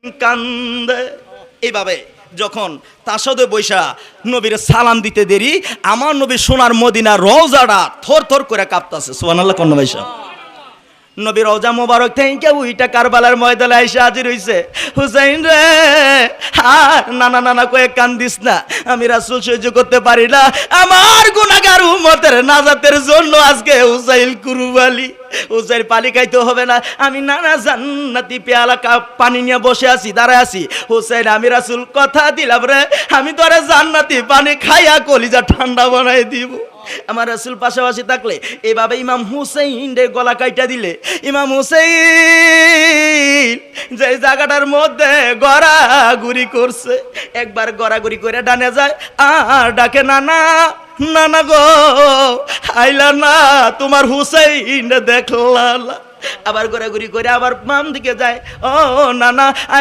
কান্দে। এইভাবে যখন তাসাদে বৈশা নবীর সালাম দিতে দেরি, আমার নবী সোনার মদিনা রওজাটা থর থর করে কাঁপতাছে। সুবহানাল্লাহ কোন ভাইসা নবী রওজা মোবারক থেকে উইটা কারবালার ময়দানে আইসা হাজির হইছে। হুসাইন রে, নানা নানা কয়ে কান্দিস না, আমি রাসূল সহ্য করতে পারি না, আমার গুনাহগার উম্মতের নাজাতের জন্য আজকে হুসাইন কুরবানি, হুসাইন পানি খাইতে হবে না, আমি নানা জান্নাতি পেয়ালা কাপ পানি নিয়ে বসে আছি, দাঁড়ায় আছি। হুসাইন, আমি রাসূল কথা দিলাম রে, আমি তোরে জান্নাতি পানি খাইয়া কলিজা ঠান্ডা বানাই দিব। আমার রাসূল পাশাপাশি থাকলে এইভাবে ইমাম হুসাইনের গলা কাইটা দিলে, ইমাম হুসাইন যে জায়গাটার মধ্যে গড়াগড়ি করছে, একবার গড়াগড়ি করে ডানে যায় আর ডাকে নানা, নানা গো আইলা না, তোমার হুসাইন দেখলা না। আবার ঘোরাঘুরি করে আবার বাম দিকে যায়, ও নানা